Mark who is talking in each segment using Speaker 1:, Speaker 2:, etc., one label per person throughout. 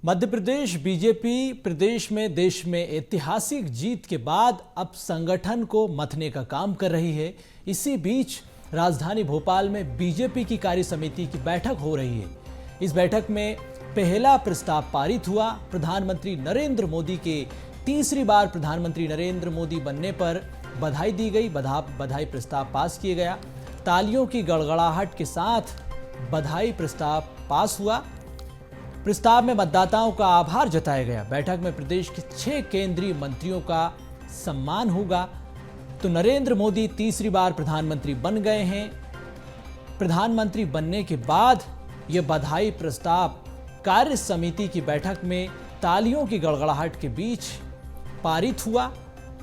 Speaker 1: Madhya Pradesh BJP प्रदेश में देश में ऐतिहासिक जीत के बाद अब संगठन को मथने का काम कर रही है। इसी बीच राजधानी भोपाल में बीजेपी की कार्य समिति की बैठक हो रही है। इस बैठक में पहला प्रस्ताव पारित हुआ। प्रधानमंत्री नरेंद्र मोदी के तीसरी बार प्रधानमंत्री नरेंद्र मोदी बनने पर बधाई दी गई। बधाई प्रस्ताव पास किया गया। तालियों की गड़गड़ाहट के साथ बधाई प्रस्ताव पास हुआ। प्रस्ताव में मतदाताओं का आभार जताया गया। बैठक में प्रदेश के 6 केंद्रीय मंत्रियों का सम्मान होगा। तो नरेंद्र मोदी तीसरी बार प्रधानमंत्री बन गए हैं। प्रधानमंत्री बनने के बाद यह बधाई प्रस्ताव कार्य समिति की बैठक में तालियों की गड़गड़ाहट के बीच पारित हुआ।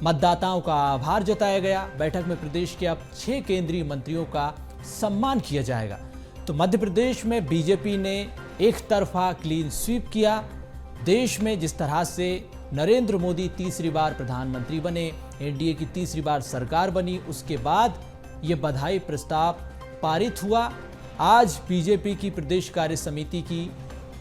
Speaker 1: मतदाताओं का आभार जताया गया। बैठक में प्रदेश के अब 6 केंद्रीय मंत्रियों का सम्मान किया जाएगा। तो मध्य प्रदेश में बीजेपी ने एक तरफा क्लीन स्वीप किया। देश में जिस तरह से नरेंद्र मोदी तीसरी बार प्रधानमंत्री बने, एनडीए की तीसरी बार सरकार बनी, उसके बाद ये बधाई प्रस्ताव पारित हुआ। आज बीजेपी की प्रदेश कार्य समिति की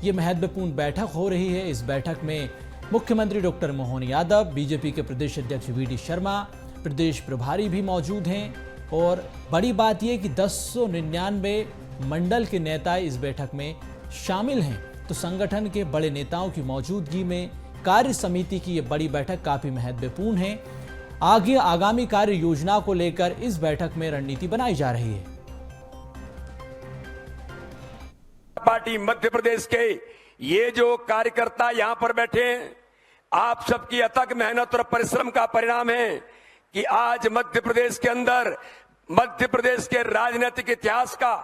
Speaker 1: ये महत्वपूर्ण बैठक हो रही है। इस बैठक में मुख्यमंत्री डॉक्टर मोहन यादव, बीजेपी के प्रदेश अध्यक्ष वी.डी. शर्मा, प्रदेश प्रभारी भी मौजूद हैं। और बड़ी बात यह कि 1099 मंडल के नेता इस बैठक में शामिल हैं। तो संगठन के बड़े नेताओं की मौजूदगी में कार्य समिति की यह बड़ी बैठक काफी महत्वपूर्ण है। आगे आगामी कार्य योजना को लेकर इस बैठक में रणनीति बनाई जा रही है।
Speaker 2: पार्टी मध्य प्रदेश के ये जो कार्यकर्ता यहां पर बैठे हैं, आप सबकी अथक मेहनत और परिश्रम का परिणाम है कि आज मध्य प्रदेश के अंदर, मध्य प्रदेश के राजनीतिक इतिहास का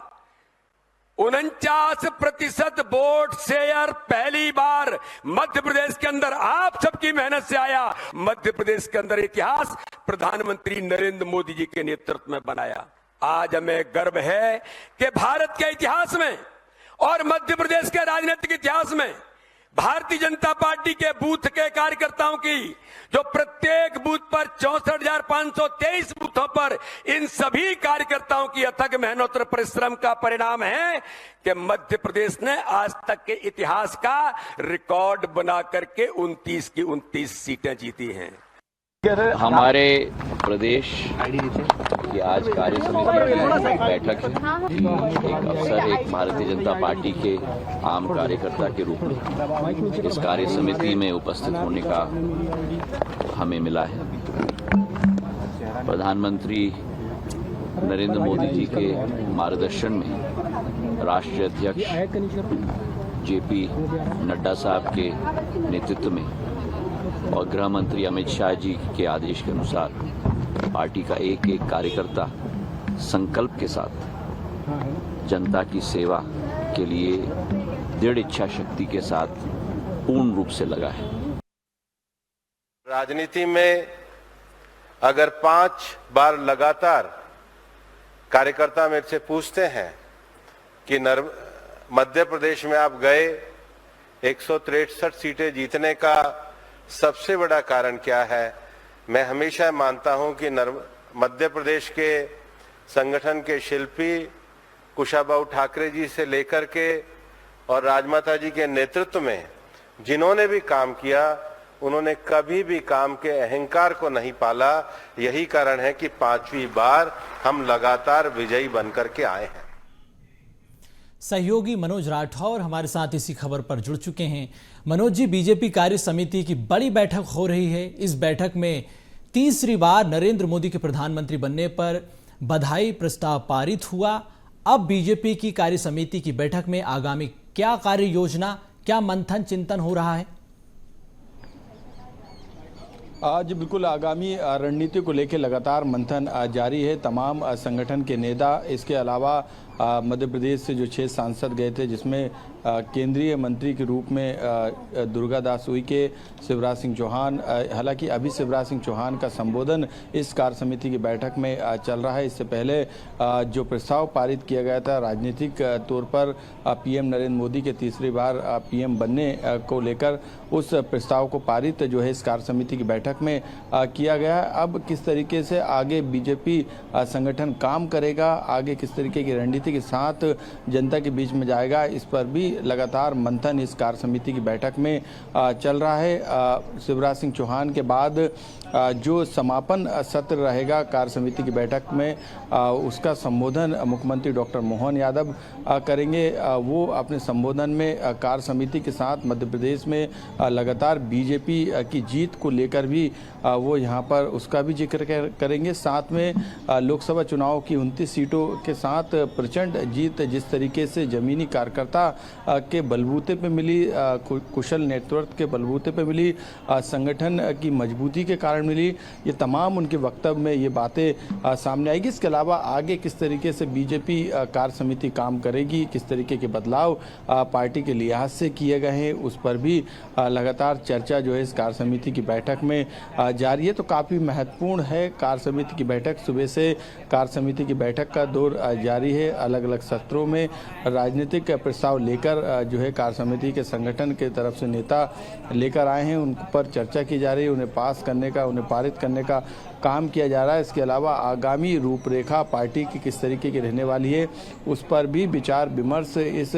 Speaker 2: 49% वोट शेयर पहली बार मध्य प्रदेश के अंदर आप सबकी मेहनत से आया। मध्य प्रदेश के अंदर इतिहास प्रधानमंत्री नरेंद्र मोदी जी के नेतृत्व में बनाया। आज हमें गर्व है कि भारत के इतिहास में और मध्य प्रदेश के राजनीतिक इतिहास में भारतीय जनता पार्टी के बूथ के कार्यकर्ताओं की जो प्रत्येक बूथ पर 64,523 बूथों पर इन सभी कार्यकर्ताओं की अथक मेहनत और परिश्रम का परिणाम है कि मध्य प्रदेश ने आज तक के इतिहास का रिकॉर्ड बना करके 29 की 29 सीटें जीती हैं।
Speaker 3: हमारे प्रदेश की आज कार्य समिति की बैठक है। एक अवसर एक भारतीय जनता पार्टी के आम कार्यकर्ता के रूप में इस कार्य समिति में उपस्थित होने का हमें मिला है। प्रधानमंत्री नरेंद्र मोदी जी के मार्गदर्शन में राष्ट्रीय अध्यक्ष जेपी नड्डा साहब के नेतृत्व में और गृह मंत्री अमित शाह जी के आदेश के अनुसार पार्टी का एक एक कार्यकर्ता संकल्प के साथ जनता की सेवा के लिए दृढ़ इच्छा शक्ति के साथ पूर्ण रूप से लगा है।
Speaker 4: राजनीति में अगर 5 बार लगातार कार्यकर्ता मेरे से पूछते हैं कि मध्य प्रदेश में आप गए 163 सीटें जीतने का सबसे बड़ा कारण क्या है, मैं हमेशा मानता हूं कि मध्य प्रदेश के संगठन के शिल्पी कुशाभाऊ ठाकरे जी से लेकर के और राजमाता जी के नेतृत्व में जिन्होंने भी काम किया, उन्होंने कभी भी काम के अहंकार को नहीं पाला। यही कारण है कि 5वीं बार हम लगातार विजयी बनकर के आए हैं।
Speaker 1: सहयोगी मनोज राठौर हमारे साथ इसी खबर पर जुड़ चुके हैं। मनोज जी, बीजेपी कार्य समिति की बड़ी बैठक हो रही है। इस बैठक में तीसरी बार नरेंद्र मोदी के प्रधानमंत्री बनने पर बधाई प्रस्ताव पारित हुआ। अब बीजेपी की कार्य समिति की बैठक में आगामी क्या कार्य योजना, क्या मंथन चिंतन हो रहा है?
Speaker 5: आज बिल्कुल आगामी रणनीति को लेकर लगातार मंथन जारी है। तमाम संगठन के नेता, इसके अलावा मध्य प्रदेश से जो 6 सांसद गए थे, जिसमें केंद्रीय मंत्री के रूप में दुर्गा दास उइके, शिवराज सिंह चौहान, हालांकि अभी शिवराज सिंह चौहान का संबोधन इस कार्य समिति की बैठक में चल रहा है। इससे पहले जो प्रस्ताव पारित किया गया था राजनीतिक तौर पर पीएम नरेंद्र मोदी के तीसरी बार पीएम बनने को लेकर, उस प्रस्ताव को पारित जो है इस कार्य समिति की बैठक में किया गया है। अब किस तरीके से आगे बीजेपी संगठन काम करेगा, आगे किस तरीके की रणनीति रणनीति के साथ जनता के बीच में जाएगा, इस पर भी लगातार मंथन इस कार्य समिति की बैठक में चल रहा है। शिवराज सिंह चौहान के बाद जो समापन सत्र रहेगा कार्य समिति की बैठक में, उसका संबोधन मुख्यमंत्री डॉक्टर मोहन यादव करेंगे। वो अपने संबोधन में कार्य समिति के साथ मध्य प्रदेश में लगातार बीजेपी की जीत को लेकर भी वो यहाँ पर उसका भी जिक्र करेंगे। साथ में लोकसभा चुनाव की 29 सीटों के साथ प्रचंड जीत जिस तरीके से जमीनी कार्यकर्ता के बलबूते पे मिली, कुशल नेतृत्व के बलबूते पे मिली, संगठन की मजबूती के कारण मिली, ये तमाम उनके वक्तव्य में ये बातें सामने आएगी। इसके अलावा आगे किस तरीके से बीजेपी कार्य समिति काम करेगी, किस तरीके के बदलाव पार्टी के लिहाज से किए गए हैं, उस पर भी लगातार चर्चा जो है इस कार्य समिति की बैठक में जारी है। तो काफ़ी महत्वपूर्ण है कार्य समिति की बैठक। सुबह से कार्य समिति की बैठक का दौर जारी है। अलग अलग सत्रों में राजनीतिक प्रस्ताव लेकर जो है कार्य समिति के संगठन के तरफ से नेता लेकर आए हैं, उन पर चर्चा की जा रही है, उन्हें पास करने का, उन्हें पारित करने का काम किया जा रहा है। इसके अलावा आगामी रूपरेखा पार्टी की किस तरीके की रहने वाली है, उस पर भी विचार विमर्श इस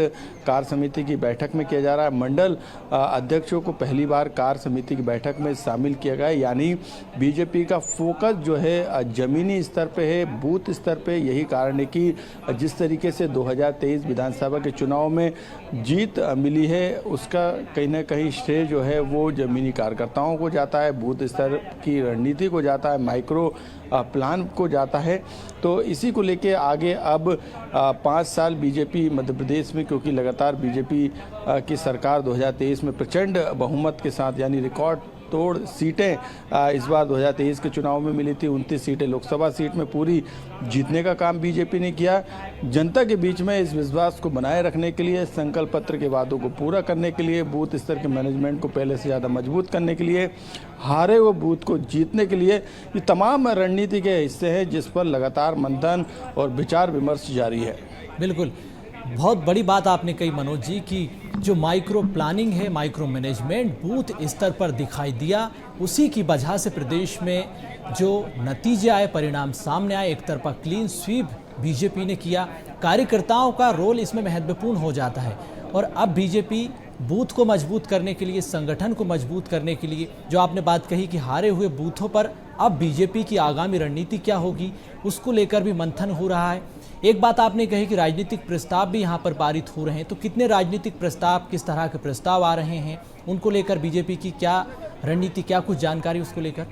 Speaker 5: कार्य समिति की बैठक में किया जा रहा है। मंडल अध्यक्षों को पहली बार कार्य समिति की बैठक में शामिल किया गया है, यानी बीजेपी का फोकस जो है जमीनी स्तर पे है, बूथ स्तर पे। यही कारण है कि जिस तरीके से 2023 विधानसभा के चुनाव में जीत मिली है, उसका कहीं ना कहीं श्रेय जो है वो जमीनी कार्यकर्ताओं को जाता है, बूथ स्तर की रणनीति को जाता है, माइक्रो प्लान को जाता है। तो इसी को लेके आगे अब 5 साल बीजेपी मध्य प्रदेश में, क्योंकि लगातार बीजेपी की सरकार 2023 में प्रचंड बहुमत के साथ, यानी रिकॉर्ड तोड़ सीटें इस बार 2023 के चुनाव में मिली थी। 29 सीटें लोकसभा सीट में पूरी जीतने का काम बीजेपी ने किया। जनता के बीच में इस विश्वास को बनाए रखने के लिए, संकल्प पत्र के वादों को पूरा करने के लिए, बूथ स्तर के मैनेजमेंट को पहले से ज़्यादा मजबूत करने के लिए, हारे हुए बूथ को जीतने के लिए, ये तमाम रणनीति के हिस्से हैं जिस पर लगातार मंथन और विचार विमर्श जारी है।
Speaker 1: बिल्कुल, बहुत बड़ी बात आपने कही मनोज जी कि जो माइक्रो प्लानिंग है, माइक्रो मैनेजमेंट बूथ स्तर पर दिखाई दिया। उसी की वजह से प्रदेश में जो नतीजे आए, परिणाम सामने आए, एक तरफा क्लीन स्वीप बीजेपी ने किया। कार्यकर्ताओं का रोल इसमें महत्वपूर्ण हो जाता है। और अब बीजेपी बूथ को मजबूत करने के लिए, संगठन को मजबूत करने के लिए, जो आपने बात कही कि हारे हुए बूथों पर अब बीजेपी की आगामी रणनीति क्या होगी, उसको लेकर भी मंथन हो रहा है। एक बात आपने कही कि राजनीतिक प्रस्ताव भी यहाँ पर पारित हो रहे हैं, तो कितने राजनीतिक प्रस्ताव, किस तरह के प्रस्ताव आ रहे हैं, उनको लेकर बीजेपी की क्या रणनीति, क्या कुछ जानकारी उसको लेकर?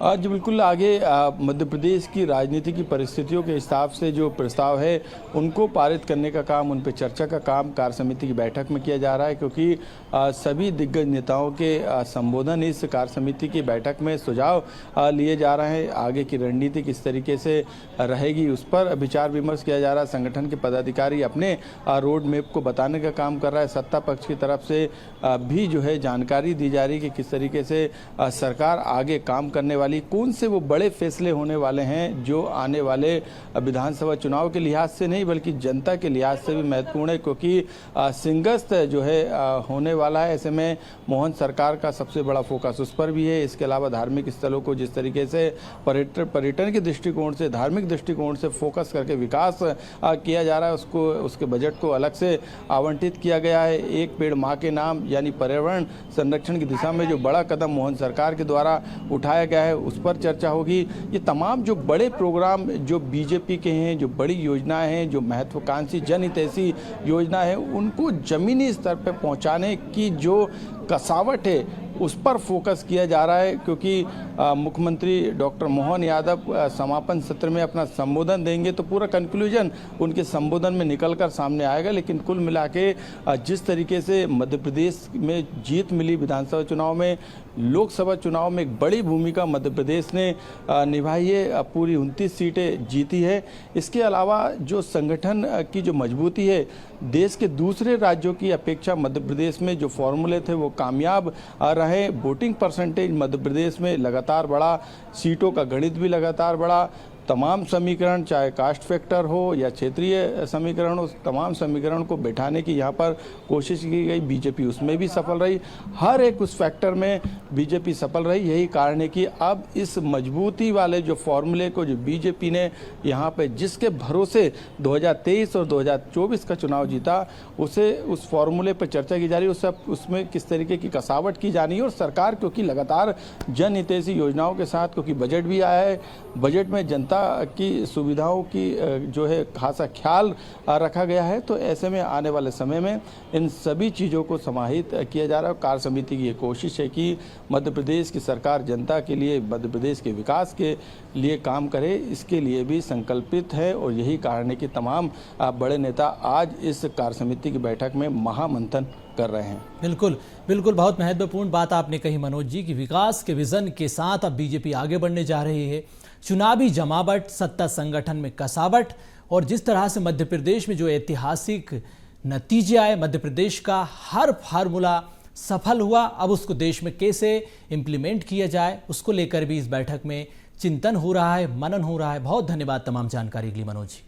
Speaker 5: आज बिल्कुल आगे मध्य प्रदेश की राजनीति की परिस्थितियों के हिसाब से जो प्रस्ताव है उनको पारित करने का काम, उन पर चर्चा का काम कार्य समिति की बैठक में किया जा रहा है, क्योंकि सभी दिग्गज नेताओं के संबोधन इस कार्य समिति की बैठक में सुझाव लिए जा रहे हैं। आगे की रणनीति किस तरीके से रहेगी उस पर विचार विमर्श किया जा रहा है। संगठन के पदाधिकारी अपने रोड मैप को बताने का काम कर रहा है। सत्ता पक्ष की तरफ से भी जो है जानकारी दी जा रही है कि किस तरीके से सरकार आगे काम करने वाली, कौन से वो बड़े फैसले होने वाले हैं जो आने वाले विधानसभा चुनाव के लिहाज से नहीं बल्कि जनता के लिहाज से भी महत्वपूर्ण है, क्योंकि सिंगस्त जो है होने वाला है। ऐसे में मोहन सरकार का सबसे बड़ा फोकस उस पर भी है। इसके अलावा धार्मिक स्थलों को जिस तरीके से पर्यटन के दृष्टिकोण से, धार्मिक दृष्टिकोण से फोकस करके विकास किया जा रहा है, उसको, उसके बजट को अलग से आवंटित किया गया है। एक पेड़ माँ के नाम यानी पर्यावरण संरक्षण की दिशा में जो बड़ा कदम मोहन सरकार के द्वारा उठाया गया है उस पर चर्चा होगी। ये तमाम जो बड़े प्रोग्राम जो बीजेपी के हैं, जो बड़ी योजनाएं हैं, जो महत्वाकांक्षी जनहितैषी योजना है, उनको जमीनी स्तर पर पहुंचाने की जो कसावट है उस पर फोकस किया जा रहा है, क्योंकि मुख्यमंत्री डॉक्टर मोहन यादव समापन सत्र में अपना संबोधन देंगे तो पूरा कंक्लूजन उनके संबोधन में निकलकर सामने आएगा। लेकिन कुल मिला के जिस तरीके से मध्य प्रदेश में जीत मिली विधानसभा चुनाव में, लोकसभा चुनाव में एक बड़ी भूमिका मध्य प्रदेश ने निभाई है, पूरी 29 सीटें जीती है। इसके अलावा जो संगठन की जो मजबूती है, देश के दूसरे राज्यों की अपेक्षा मध्य प्रदेश में जो फॉर्मूले थे वो कामयाब रहे। वोटिंग परसेंटेज मध्य प्रदेश में लगातार बढ़ा, सीटों का गणित भी लगातार बढ़ा, तमाम समीकरण, चाहे कास्ट फैक्टर हो या क्षेत्रीय समीकरण हो, तमाम समीकरण को बैठाने की यहाँ पर कोशिश की गई। बीजेपी उसमें भी सफल रही, हर एक उस फैक्टर में बीजेपी सफल रही। यही कारण है कि अब इस मजबूती वाले जो फॉर्मूले को जो बीजेपी ने यहाँ पे जिसके भरोसे 2023 और 2024 का चुनाव जीता, उसे उस फॉर्मूले पर चर्चा की जा रही है, उसमें किस तरीके की कसावट की जानी है। और सरकार क्योंकि लगातार जनहितैषी योजनाओं के साथ, क्योंकि बजट भी आया है, बजट में जनता की सुविधाओं की जो है खासा ख्याल रखा गया है, तो ऐसे में आने वाले समय में इन सभी चीज़ों को समाहित किया जा रहा है। कार्य समिति की ये कोशिश है कि मध्य प्रदेश की सरकार जनता के लिए, मध्य प्रदेश के विकास के लिए काम करे, इसके लिए भी संकल्पित है। और यही कारण है कि तमाम बड़े नेता आज इस कार्य समिति की बैठक में महामंथन कर रहे हैं।
Speaker 1: बिल्कुल बिल्कुल, बहुत महत्वपूर्ण बात आपने कही मनोज जी कि विकास के विजन के साथ अब बीजेपी आगे बढ़ने जा रही है। चुनावी जमावट, सत्ता संगठन में कसावट और जिस तरह से मध्य प्रदेश में जो ऐतिहासिक नतीजे आए, मध्य प्रदेश का हर फार्मूला सफल हुआ, अब उसको देश में कैसे इम्प्लीमेंट किया जाए उसको लेकर भी इस बैठक में चिंतन हो रहा है, मनन हो रहा है। बहुत धन्यवाद तमाम जानकारी के लिए मनोज जी।